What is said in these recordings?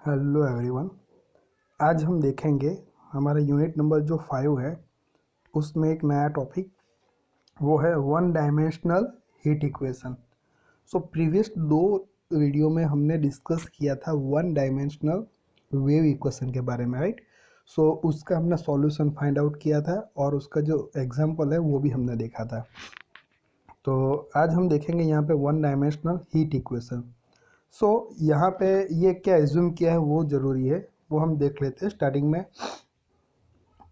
Hello everyone. आज हम देखेंगे हमारा यूनिट नंबर जो 5 है उसमें एक नया टॉपिक वो है one dimensional heat equation. So previous 2 video में हमने डिस्कस किया था वन डायमेंशनल वेव इक्वेशन के बारे में, राइट। सो उसका हमने सॉल्यूशन फाइंड आउट किया था और उसका जो एग्जांपल है वो भी हमने देखा था। तो आज हम देखेंगे यहाँ पे वन डायमेंशनल हीट इक्वेशन। सो यहाँ पे ये क्या एज्यूम किया है वो ज़रूरी है, वो हम देख लेते हैं स्टार्टिंग में।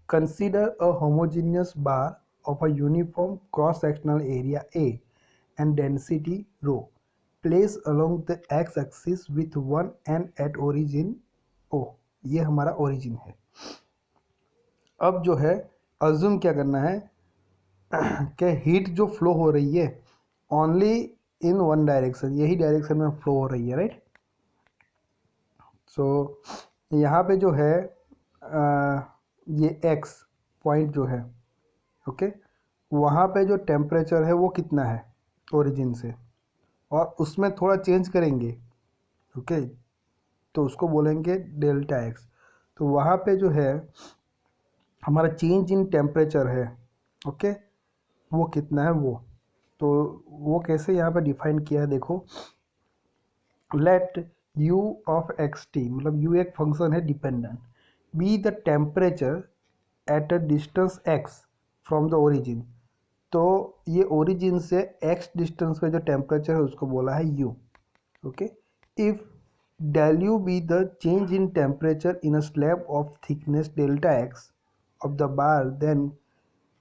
Consider a homogeneous bar of a uniform cross sectional area A and density rho place along the x axis with one end at origin O. ये हमारा ओरिजिन है। अब जो है अज्यूम क्या करना है कि हीट जो फ्लो हो रही है ओनली इन वन डायरेक्शन, यही डायरेक्शन में फ्लो हो रही है, राइट। सो यहाँ पे जो है ये एक्स पॉइंट जो है, ओके, वहाँ पे जो टेम्परेचर है वो कितना है ओरिजिन से, और उसमें थोड़ा चेंज करेंगे, ओके, तो उसको बोलेंगे डेल्टा एक्स। तो वहाँ पे जो है हमारा चेंज इन टेम्परेचर है, ओके, वो कितना है वो। तो वो कैसे यहाँ पे डिफाइन किया है देखो। Let u of x t, मतलब u एक फंक्शन है dependent, be the temperature at a distance x from the origin. तो ये ओरिजिन से x डिस्टेंस पे जो टेम्परेचर है उसको बोला है u, okay. If del u be the change in temperature in a slab of thickness delta x of the bar, then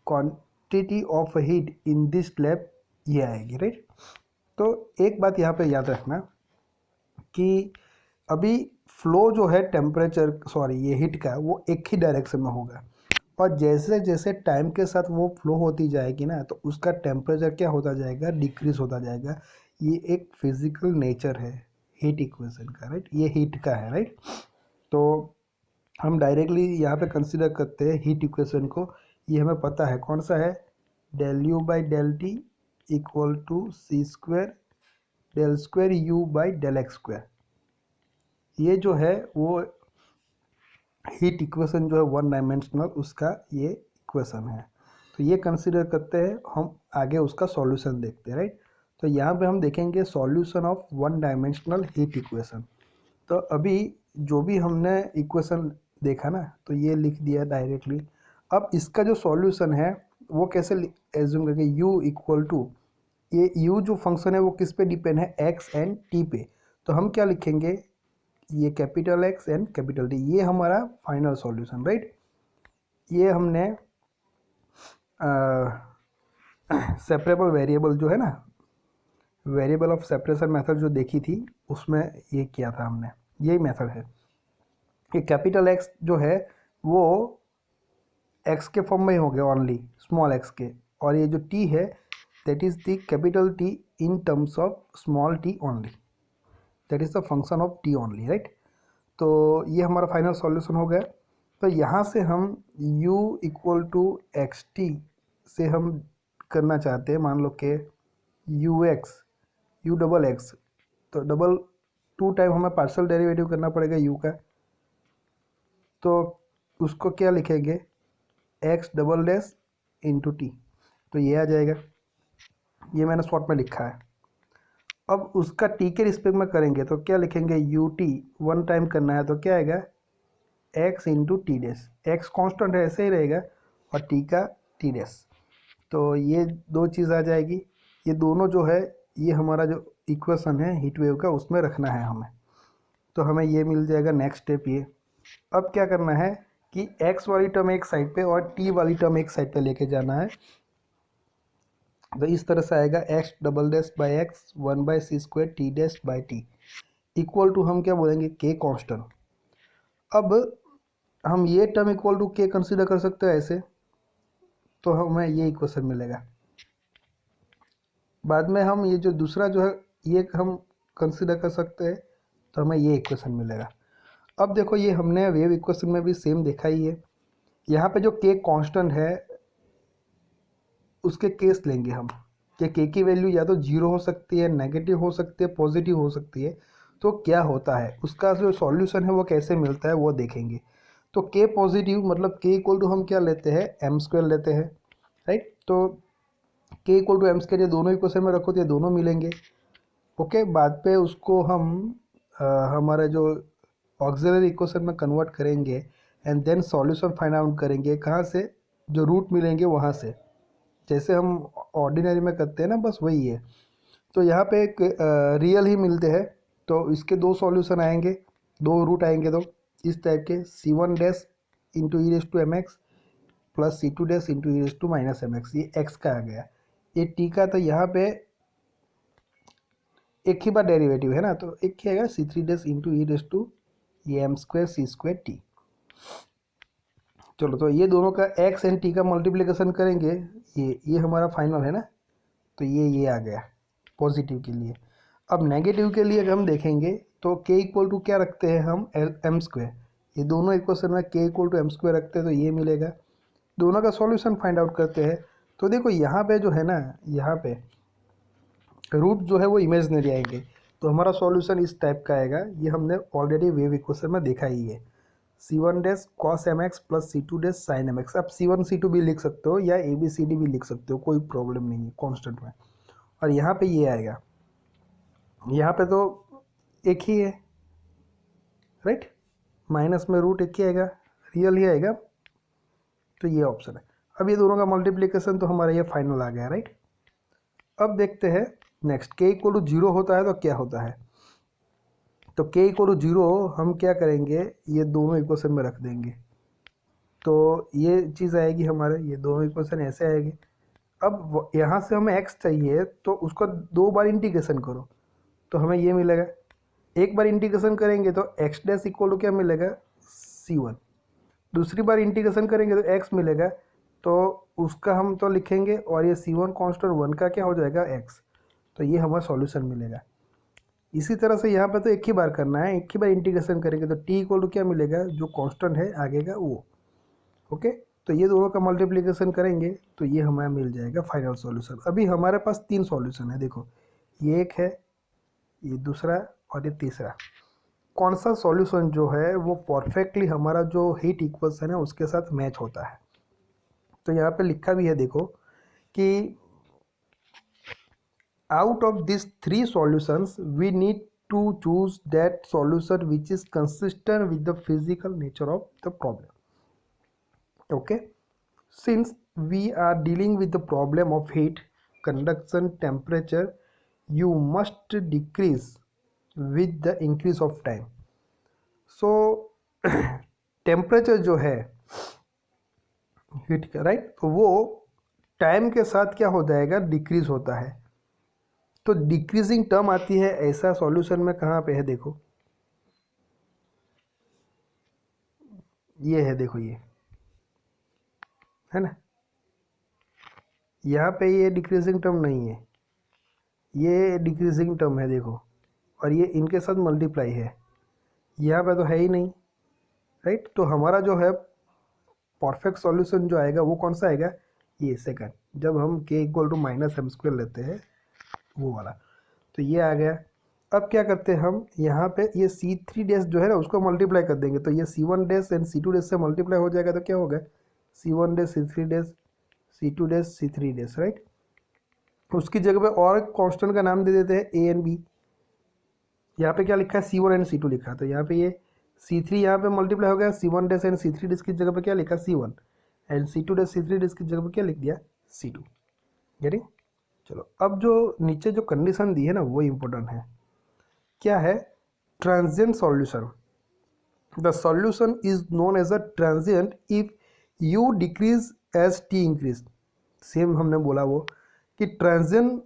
quantity of heat in this slab ये आएगी, right. तो एक बात यहाँ पे याद रखना कि अभी फ्लो जो है टेम्परेचर सॉरी ये हीट का वो एक ही डायरेक्शन में होगा, और जैसे जैसे टाइम के साथ वो फ्लो होती जाएगी ना तो उसका टेम्परेचर क्या होता जाएगा, डिक्रीज होता जाएगा। ये एक फिजिकल नेचर है हीट इक्वेशन का, राइट। ये हीट का है, राइट। तो हम डायरेक्टली यहाँ पे कंसिडर करते हैं हीट इक्वेशन को। ये हमें पता है कौन सा है, del u by del t equal to c square del square u by del x square. ये जो है वो हीट इक्वेशन जो है वन डायमेंशनल उसका ये इक्वेशन है। तो ये कंसिडर करते हैं, हम आगे उसका सॉल्यूशन देखते हैं, राइट। तो यहाँ पे हम देखेंगे solution of one dimensional heat equation. तो अभी जो भी हमने इक्वेशन देखा ना तो ये लिख दिया डायरेक्टली। अब इसका जो सॉल्यूशन है वो कैसे एज्यूम करके u इक्वल टू, ये u जो फंक्शन है वो किस पे डिपेंड है, x एंड t पे। तो हम क्या लिखेंगे, ये capital x and capital T, ये हमारा फाइनल सॉल्यूशन, राइट। ये हमने सेपरेबल वेरिएबल जो है ना, वेरिएबल ऑफ सेपरेशन मेथड जो देखी थी उसमें ये किया था हमने, यही मेथड है। ये कैपिटल एक्स जो है वो एक्स के फॉर्म में ही हो गया ओनली, स्मॉल एक्स के, और ये जो टी है that is the capital T in terms of small T only, that is the function of T only, right. तो ये हमारा फाइनल सॉल्यूशन हो गया। तो यहाँ से हम u equal to x t से हम करना चाहते हैं, मान लो कि u x u double x, तो डबल 2 टाइम हमें पार्शियल डेरिवेटिव करना पड़ेगा u का। तो उसको क्या लिखेंगे, x double dash into t, तो ये आ जाएगा। ये मैंने शॉर्ट में लिखा है। अब उसका टी के रिस्पेक्ट में करेंगे तो क्या लिखेंगे, यू टी 1 टाइम करना है तो क्या आएगा, x into T dash, x constant है ऐसे ही रहेगा और टी का टी डैश। तो ये 2 चीज़ आ जाएगी। ये दोनों जो है ये हमारा जो इक्वेशन है हीट वेव का उसमें रखना है हमें, तो हमें ये मिल जाएगा नेक्स्ट स्टेप ये। अब क्या करना है कि एक्स वाली टर्म एक साइड पे और टी वाली टर्म एक साइड पे लेके जाना है। तो इस तरह से आएगा x double dash by x 1 by c square t dash by t equal to हम क्या बोलेंगे के कॉन्स्टेंट। अब हम ये term equal to k consider कर सकते हैं ऐसे, तो हमें ये इक्वेशन मिलेगा। बाद में हम ये जो दूसरा जो है ये हम कंसीडर कर सकते हैं, तो हमें ये इक्वेशन मिलेगा। अब देखो ये हमने वेव इक्वेशन में भी सेम देखा ही है। यहाँ पे जो के कांस्टेंट है उसके केस लेंगे हम कि के की वैल्यू या तो 0 हो सकती है, नेगेटिव हो सकती है, पॉजिटिव हो सकती है। तो क्या होता है, उसका जो सॉल्यूशन है वो कैसे मिलता है वो देखेंगे। तो के पॉजिटिव मतलब के इक्वल टू हम क्या लेते हैं, एम स्क्वायर लेते हैं, राइट। तो के इक्वल टू एम स्क्वायर ये दोनों इक्वेशन में रखो तो ये दोनों मिलेंगे। ओके, बाद पे उसको हम हमारे जो ऑक्सिलरी इक्वेशन में कन्वर्ट करेंगे and then solution find out करेंगे। कहाँ से, जो रूट मिलेंगे वहाँ से, जैसे हम ऑर्डिनरी में करते हैं ना, बस वही है। तो यहाँ पे एक रियल ही मिलते हैं, तो इसके दो सॉल्यूशन आएंगे, दो रूट आएंगे। तो इस टाइप के c1 dash into e raise to m x plus c2 dash into e raise to minus m x, ये x का आ गया। ये t का, तो यहाँ पे एक ही बार डेरिवेटिव है ना, तो एक ही आएगा c3 dash into e raise to ये एम स्क्वायर सी स्क्वायर टी। चलो, तो ये दोनों का x एंड t का मल्टीप्लिकेशन करेंगे, ये हमारा फाइनल है ना। तो ये आ गया पॉजिटिव के लिए। अब नेगेटिव के लिए अगर हम देखेंगे तो k इक्वल टू क्या रखते हैं हम, एम स्क्वायर। ये दोनों इक्वेशन में k equal to m square रखते हैं, तो ये मिलेगा। दोनों का सॉल्यूशन फाइंड आउट करते हैं। तो देखो यहाँ पे जो है ना, यहाँ पे रूट जो है वो इमेजनरी आएंगे, तो हमारा सॉल्यूशन इस टाइप का आएगा। ये हमने ऑलरेडी वेव इक्वेशन में देखा ही है, c1 dash cos m x plus c2 dash sine m x. आप c1 c2 भी लिख सकते हो या ABCD भी लिख सकते हो, कोई प्रॉब्लम नहीं है कॉन्स्टेंट में। और यहाँ पे ये आएगा, यहाँ पे तो एक ही है, राइट, माइनस में रूट एक ही आएगा, रियल ही आएगा। तो ये ऑप्शन है। अब ये दोनों का मल्टीप्लिकेशन तो हमारा ये फाइनल आ गया, राइट। अब देखते हैं नेक्स्ट, के इक्वल टू जीरो होता है तो क्या होता है। तो के इक्वल टू जीरो हम क्या करेंगे, ये दोनों इक्वेशन में रख देंगे, तो ये चीज़ आएगी हमारे, ये दोनों इक्वेशन ऐसे आएगी। अब यहाँ से हमें x चाहिए, तो उसका दो बार इंटीग्रेशन करो तो हमें ये मिलेगा। एक बार इंटीग्रेशन करेंगे तो x डैश इक्वल टू क्या मिलेगा, c1। दूसरी बार इंटीग्रेशन करेंगे तो x मिलेगा, तो उसका हम तो लिखेंगे, और ये c1 कॉन्स्टेंट 1 का क्या हो जाएगा, x। तो ये हमारा सॉल्यूशन मिलेगा। इसी तरह से यहाँ पे तो एक ही बार करना है, एक ही बार इंटीग्रेशन करेंगे तो t इक्वल टू क्या मिलेगा, जो कांस्टेंट है आगे का वो। ओके, तो ये दोनों का मल्टीप्लिकेशन करेंगे तो ये हमें मिल जाएगा फाइनल सॉल्यूशन। अभी हमारे पास तीन सॉल्यूशन है, देखो ये एक है, ये दूसरा और ये तीसरा। कौन सा सॉल्यूशन जो है वो परफेक्टली हमारा जो हीट इक्वेशन है उसके साथ मैच होता है। तो यहाँ पे लिखा भी है, देखो कि out of these three solutions we need to choose that solution which is consistent with the physical nature of the problem। Okay, since we are dealing with the problem of heat, conduction, temperature, you must decrease with the increase of time। so temperature जो है heat का, right, तो वो time के साथ क्या हो जाएगा, डिक्रीज होता है। तो डिक्रीजिंग टर्म आती है, ऐसा सॉल्यूशन में कहाँ पे है, देखो ये है, देखो ये है ना, यहाँ पे ये डिक्रीजिंग टर्म नहीं है, ये डिक्रीजिंग टर्म है, देखो, और ये इनके साथ मल्टीप्लाई है, यहाँ पे तो है ही नहीं, राइट। तो हमारा जो है परफेक्ट सॉल्यूशन जो आएगा वो कौन सा आएगा, ये सेकंड, जब हम k equal to minus m square लेते हैं वो वाला। तो ये आ गया। अब क्या करते हैं हम, यहाँ पे ये c3 डैश जो है ना उसको मल्टीप्लाई कर देंगे, तो ये c1 dash and c2 dash से मल्टीप्लाई हो जाएगा, तो क्या होगा, c1 dash c3 dash c2 dash c3 dash, right. उसकी जगह पे और कांस्टेंट का नाम दे देते हैं a एंड b। यहाँ पे क्या लिखा है, c1 एंड c2 लिखा है, तो यहाँ पे ये c3 यहाँ पे मल्टीप्लाई हो गया, c1 dash and c3 dash की जगह पे क्या लिखा, c1 and c2 dash c3 dash की जगह पे क्या लिख दिया, c2। गेटिंग। चलो, अब जो नीचे जो कंडीशन दी है ना वो इम्पोर्टेंट है, क्या है, transient solution. The solution is known as a transient if u decrease as t increase. Same हमने बोला वो कि ट्रांजिएंट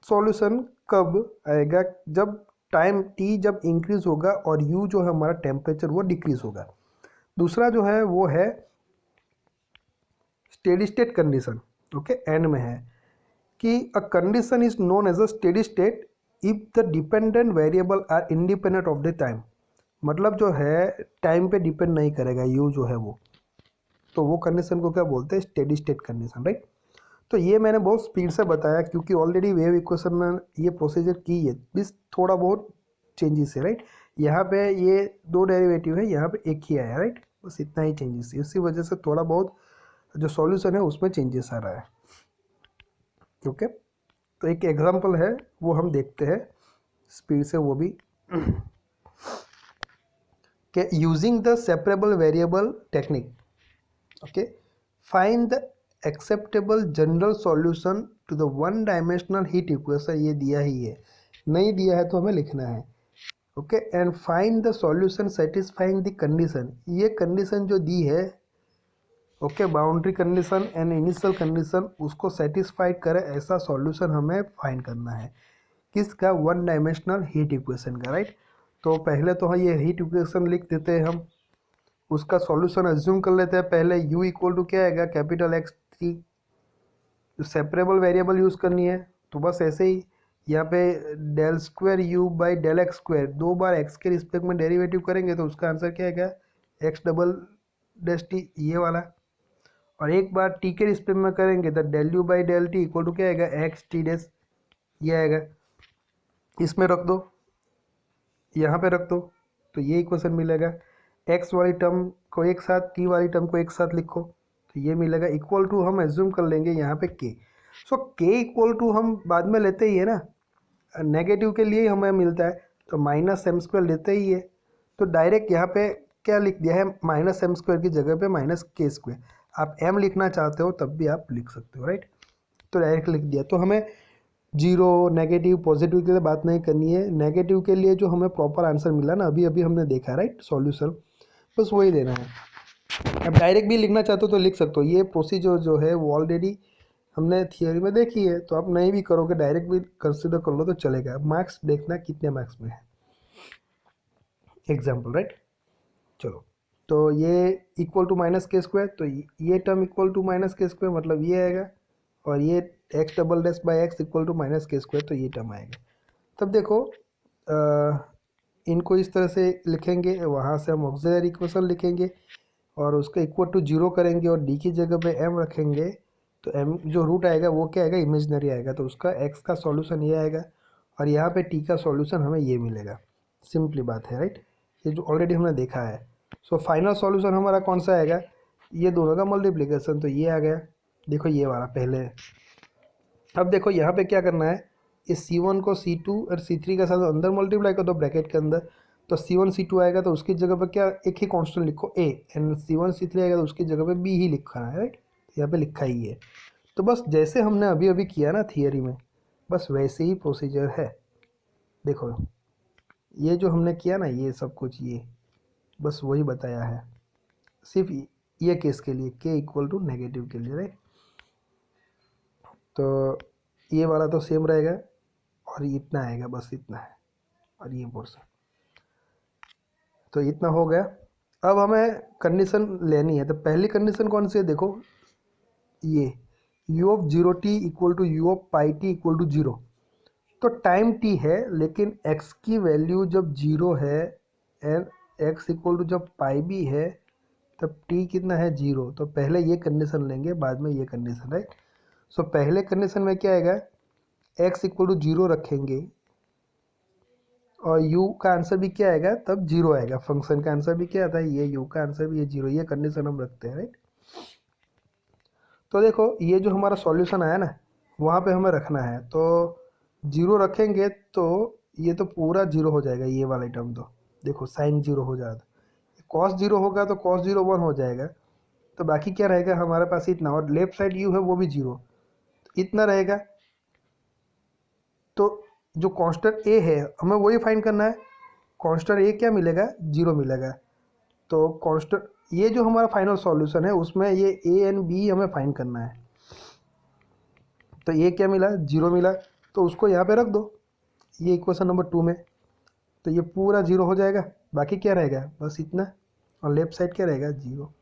सॉल्यूशन कब आएगा, जब टाइम टी जब इंक्रीज होगा और यू जो है हमारा टेम्परेचर वो डिक्रीज होगा। दूसरा जो है वो है steady state condition. Okay, end में है कि a condition is known as a steady state if the dependent variable are independent of the time. मतलब जो है टाइम पे डिपेंड नहीं करेगा यू जो है वो, तो वो कंडीशन को क्या बोलते हैं, स्टेडी स्टेट कंडीशन, राइट। तो ये मैंने बहुत स्पीड से बताया क्योंकि ऑलरेडी वेव इक्वेशन में ये प्रोसीजर की है, प्लीज़ थोड़ा बहुत चेंजेस है, राइट। यहाँ पे ये 2 डेरिवेटिव है, यहाँ पे एक ही आया, राइट। बस इतना ही चेंजेस है, इसी वजह से थोड़ा बहुत जो सॉल्यूशन है उसमें चेंजेस आ रहा है। ओके, तो एक एग्जांपल है वो हम देखते हैं स्पीड से, वो भी कि using the separable variable technique, okay, find the acceptable general solution to the one dimensional heat equation. ये दिया ही है, नहीं दिया है तो हमें लिखना है। Okay, and find the solution satisfying the condition. ये कंडीशन जो दी है, okay, boundary condition and initial condition, उसको सेटिस्फाइड करे ऐसा सॉल्यूशन हमें फाइंड करना है। किसका? वन डायमेंशनल हीट इक्वेशन का, राइट। तो पहले तो ये हीट इक्वेशन लिख देते हैं हम, उसका सॉल्यूशन अज्यूम कर लेते हैं। पहले u इक्वल टू क्या आएगा? Capital X3। Separable variable use करनी है तो बस ऐसे ही यहाँ पे del square u by del x square, 2 बार x के रिस्पेक्ट में डेरिवेटिव करेंगे तो उसका आंसर क्या आएगा? x डबल डैश टी, ये वाला। और एक बार t के रिस्पेक्ट में करेंगे तो del u by del t equal to क्या आएगा? x टी डैश, ये आएगा। इसमें रख दो, यहाँ पे रख दो, तो ये इक्वेशन मिलेगा। x वाली टर्म को एक साथ, t वाली टर्म को एक साथ लिखो तो ये मिलेगा। इक्वल टू हम एज्यूम कर लेंगे यहाँ पे k। So k equal to हम बाद में लेते ही है ना, नेगेटिव के लिए हमें मिलता है तो माइनस एम स्क्वायर लेते ही है। तो डायरेक्ट यहाँ पे क्या लिख दिया है? माइनस एम स्क्वायर की जगह पे माइनस के स्क्वायर। आप m लिखना चाहते हो तब भी आप लिख सकते हो, राइट। तो डायरेक्ट लिख दिया। तो हमें जीरो, नेगेटिव, पॉजिटिव के लिए बात नहीं करनी है। नेगेटिव के लिए जो हमें प्रॉपर आंसर मिला ना, अभी अभी हमने देखा, राइट, सॉल्यूशन, बस वही देना है। अब डायरेक्ट भी लिखना चाहते हो तो लिख सकते हो। ये प्रोसीजर जो है वो ऑलरेडी हमने थियोरी में देखी है, तो आप नहीं भी करोगे, डायरेक्ट भी कंसिडर कर लो तो चलेगा। मार्क्स देखना कितने मार्क्स में है एग्जाम्पल, राइट। चलो, तो ये equal to minus k square, तो ये term equal to minus k square मतलब ये आएगा। और ये x double dash by x equal to minus k square, तो ये टर्म आएगा। तब देखो इनको इस तरह से लिखेंगे, वहाँ से हम ऑक्सिलरी इक्वेशन लिखेंगे और उसका इक्वल टू जीरो करेंगे और डी की जगह पे एम रखेंगे। तो एम जो रूट आएगा वो क्या आएगा? इमेजनरी आएगा, तो उसका एक्स का सॉल्यूशन ये आएगा और यहाँ पे टी का सॉल्यूशन हमें ये मिलेगा। सिंपली बात है, राइट, ये जो ऑलरेडी हमने देखा है। सो फाइनल सॉल्यूशन हमारा कौन सा आएगा? ये दोनों का मल्टीप्लिकेशन, तो ये आ गया। देखो ये वाला पहले। अब देखो यहाँ पे क्या करना है, इस C1 को C2 और C3 के साथ अंदर मल्टीप्लाई कर दो ब्रैकेट के अंदर। तो C1 C2 आएगा तो उसकी जगह पर क्या, एक ही कांस्टेंट लिखो A, एंड C1 C3 आएगा तो उसकी जगह पे B ही लिखना है, राइट। यहाँ पे लिखा ही है। तो बस जैसे हमने अभी अभी किया ना थियरी में, बस वैसे ही प्रोसीजर है। देखो ये जो हमने किया ना, ये सब कुछ, ये बस वही बताया है, सिर्फ ये केस के लिए, k इक्वल टू नेगेटिव के लिए, राइट। तो ये वाला तो सेम रहेगा और इतना आएगा, बस इतना है। और ये पोर्शन, तो इतना हो गया। अब हमें कंडीशन लेनी है, तो पहली कंडीशन कौन सी है? देखो ये u of zero t equal to u of pi t equal to zero. तो टाइम t है लेकिन x की वैल्यू जब जीरो है एंड x इक्वल टू जब पाई भी है तब t कितना है? जीरो। तो पहले ये कंडीशन लेंगे, बाद में ये कंडीशन, राइट। सो पहले कंडीशन में क्या आएगा? x इक्वल टू जीरो रखेंगे और u का आंसर भी क्या आएगा? तब जीरो आएगा। फंक्शन का आंसर भी क्या आता है? ये u का आंसर भी ये जीरो। ये कंडीशन हम रखते हैं, राइट। तो देखो ये जो हमारा सॉल्यूशन आया ना, वहाँ पे हमें रखना है। तो जीरो रखेंगे तो ये तो पूरा जीरो हो जाएगा, ये वाला टर्म। तो देखो साइन जीरो हो जाएगा, कॉस जीरो होगा तो कॉस जीरो वन हो जाएगा। तो बाकी क्या रहेगा हमारे पास? इतना। और लेफ्ट साइड यू है वो भी जीरो, इतना रहेगा। तो जो कांस्टेंट ए है हमें वही फाइंड करना है। कांस्टेंट ए क्या मिलेगा? जीरो मिलेगा। तो कांस्टेंट ये जो हमारा फाइनल सॉल्यूशन है उसमें ये ए एंड बी हमें फाइंड करना है। तो ये क्या मिला? जीरो मिला, तो उसको यहाँ पे रख दो ये इक्वेशन नंबर 2 में। तो ये पूरा जीरो हो जाएगा, बाकी क्या रहेगा? बस इतना। और लेफ्ट साइड क्या रहेगा? जीरो।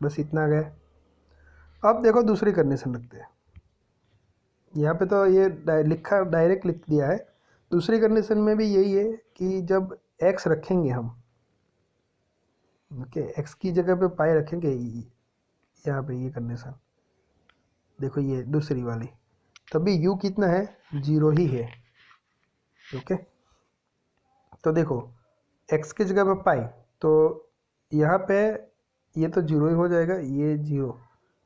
बस इतना आ गया। अब देखो दूसरी कंडीशन रखते हैं। यहाँ पे तो ये लिखा डायरेक्ट लिख दिया है। दूसरी कंडीशन में भी यही है कि जब x रखेंगे हम, ओके, x की जगह पे पाई रखेंगे, यहाँ पे ये कंडीशन देखो, ये दूसरी वाली, तभी u कितना है? जीरो ही है, ओके। तो देखो x की जगह पे पाई, तो यहाँ पे ये तो जीरो ही हो जाएगा, ये जीरो,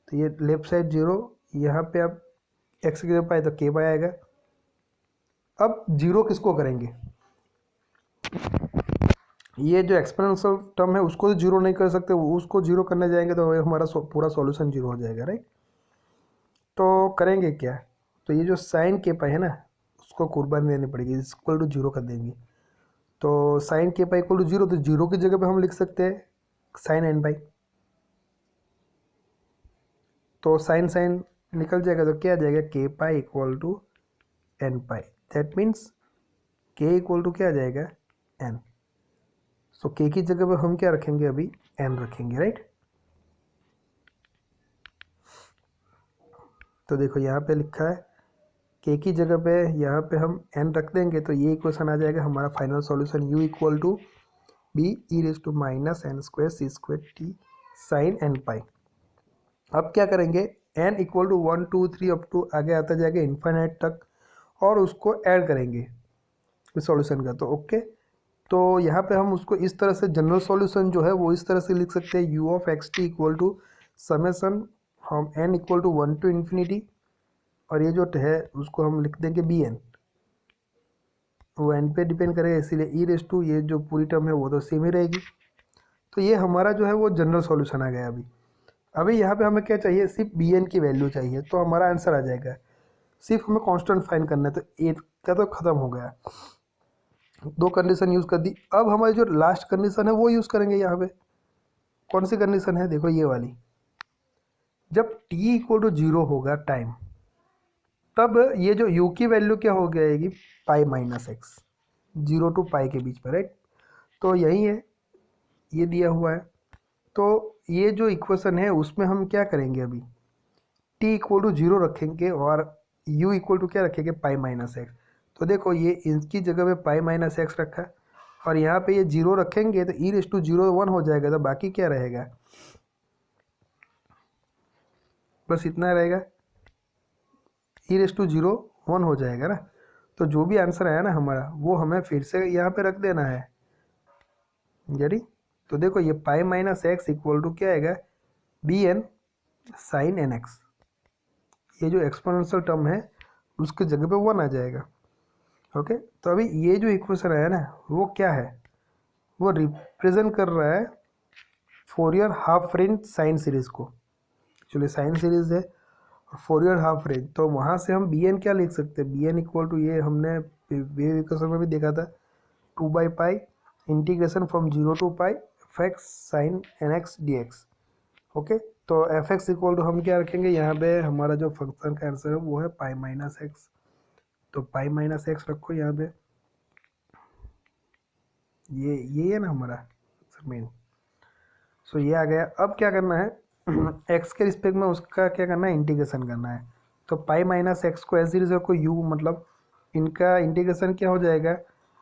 तो ये लेफ्ट साइड जीरो, यहाँ पे अब x की जगह पाई तो k पाई आएगा। अब जीरो किसको करेंगे, ये जो एक्सपोनेंशियल टर्म है उसको तो जीरो नहीं कर सकते, उसको जीरो करने जाएंगे तो हमारा पूरा सॉल्यूशन जीरो हो जाएगा, राइट। तो करेंगे क्या, तो ये जो साइन के पाई है ना उसको कुर्बानी देनी पड़ेगी, इक्वल टू जीरो कर देंगे। तो साइन के पाई इक्वल टू जीरो, तो जीरो की जगह पे हम लिख सकते हैं साइन एन पाई। तो साइन साइन निकल जाएगा तो क्या आ जाएगा, k pi equal to n pi. That means k equal to क्या आ जाएगा, एन। सो के की जगह पे हम क्या रखेंगे, अभी एन रखेंगे, राइट। तो देखो यहाँ पे लिखा है के की जगह पे यहाँ पे हम एन रख देंगे, तो ये इक्वेशन आ जाएगा हमारा final solution, U equal to B E raise to minus N square C square T sine N pi. अब क्या करेंगे, N equal to 1 2 3 up to आगे आता जाएगा इन्फाइनाइट तक, और उसको ऐड करेंगे इस सॉल्यूशन का। तो ओके, तो यहाँ पे हम उसको इस तरह से जनरल सॉल्यूशन जो है वो इस तरह से लिख सकते हैं, U of x T equal to summation हम N equal to 1 to infinity, और ये जो है उसको हम लिख देंगे बी एन, वो एन पे डिपेंड करेगा, इसीलिए ई रेस टू ये जो पूरी टर्म है वो तो सेम ही रहेगी। तो ये हमारा जो है वो जनरल सॉल्यूशन आ गया। अभी यहाँ पे हमें क्या चाहिए, सिर्फ बी एन की वैल्यू चाहिए, तो हमारा आंसर आ जाएगा। सिर्फ हमें कांस्टेंट फाइंड करना है, तो ए का तो ख़त्म हो गया, दो कंडीशन यूज़ कर दी। अब हमारी जो लास्ट कंडीशन है वो यूज़ करेंगे यहाँ पे। कौन सी कंडीशन है, देखो ये वाली, जब टी इक्वल टू जीरो होगा टाइम, तब ये जो u की वैल्यू क्या हो जाएगी, pi minus X, zero to pi के बीच में, राइट। तो यही है, ये दिया हुआ है। तो ये जो इक्वेशन है उसमें हम क्या करेंगे, अभी t इक्वल टू जीरो रखेंगे और u इक्वल टू क्या रखेंगे, पाई माइनस एक्स। तो देखो ये इसकी जगह पे पाई माइनस एक्स रखा, और यहाँ पे ये जीरो रखेंगे तो ई रेस टू जीरो वन हो जाएगा, तो बाकी क्या रहेगा, बस इतना रहेगा, ई रेस टू जीरो वन हो जाएगा ना। तो जो भी आंसर आया ना हमारा वो हमें फिर से यहाँ पे रख देना है, जरी। तो देखो ये pi minus x equal to क्या आएगा, b n sine N x, ये जो एक्सपोनेंशियल टर्म है उसके जगह पे वन आ जाएगा। ओके, तो अभी ये जो इक्वेशन आया ना वो क्या है, वो रिप्रेजेंट कर रहा है Fourier half range sine series को। चलिए साइन सीरीज है फोरियर हाफ रेंज, तो वहाँ से हम बी एन क्या लिख सकते हैं, बी एन इक्वल टू ये हमने वेव इक्वेशन में भी देखा था, 2/पाई integration from zero to pi F X sine N X D X. Okay, तो एफ एक्स इक्वल टू हम क्या रखेंगे, यहाँ पे हमारा जो फंक्शन का आंसर है वो है पाई माइनस एक्स, तो पाई माइनस एक्स रखो यहाँ पे, ये है ना हमारा मेन। सो ये आ गया। अब क्या करना है, एक्स के रिस्पेक्ट में उसका क्या करना है, इंटीग्रेशन करना है। तो पाई माइनस एक्स को ऐसे रखो यू, मतलब इनका इंटीग्रेशन क्या हो जाएगा,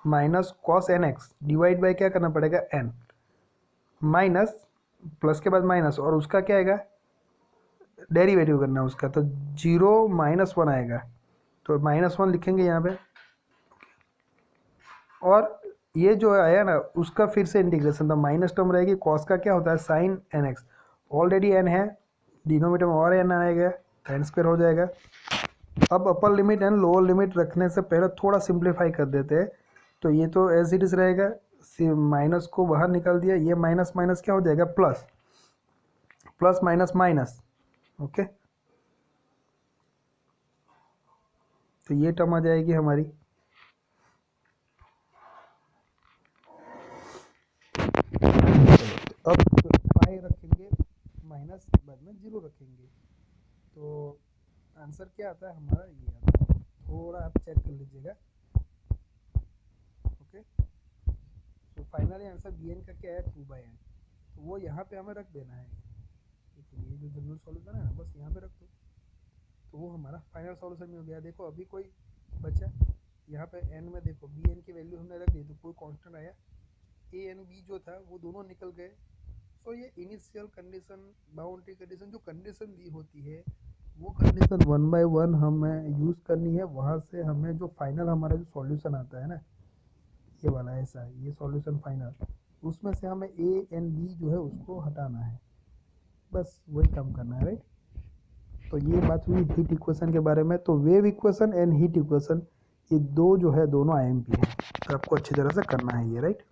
minus cos n x divide by क्या करना पड़ेगा, एन, माइनस प्लस के बाद माइनस, और उसका क्या आएगा, डेरिवेटिव करना है उसका, तो जीरो माइनस वन आएगा, तो माइनस वन लिखेंगे यहाँ पे। और ये जो आया ना उसका फिर से इंटीग्रेशन, तो माइनस टर्म रहेगी, कॉस का क्या होता है sine N x, already n है, डिनोमीटर में और एन आएगा तो एन स्क्वायर हो जाएगा। अब upper limit and lower limit रखने से पहले थोड़ा सिंप्लीफाई कर देते हैं, तो ये तो एज इट इज रहेगा, माइनस को बाहर निकाल दिया, ये माइनस माइनस क्या हो जाएगा, plus, plus minus minus. Okay, तो ये टर्म आ जाएगी हमारी। तो अब पाई रखेंगे माइनस के बाद में जीरो रखेंगे, तो आंसर क्या आता है हमारा, ये आता है, थोड़ा आप चेक कर लीजिएगा। ओके, तो फाइनली आंसर बी एन का क्या है, 2/n, तो वो यहाँ पे हमें रख देना है। ये जो जनरल सॉल्यूशन है ना बस यहाँ पे रख दो, तो वो हमारा फाइनल सॉल्यूशन में हो गया। देखो अभी कोई बचा यहाँ पे एन में, देखो बी एन की वैल्यू हमने रख दी तो कोई कांस्टेंट आया, ए एन बी जो था वो दोनों निकल गए। सो ये इनिशियल कंडीशन, बाउंड्री कंडीशन, जो कंडीशन दी होती है वो कंडीशन 1/1 हमें यूज़ करनी है, वहाँ से हमें जो फाइनल हमारा जो सॉल्यूशन आता है ना ये वाला ऐसा है, ये सॉल्यूशन फाइनल, उसमें से हमें ए एंड बी जो है उसको हटाना है, बस वही काम करना है, राइट। तो ये बात हुई हीट इक्वेशन के बारे में। तो wave equation and heat equation ये दो जो है दोनों आईएमपी है, तो आपको अच्छी तरह से करना है ये, राइट।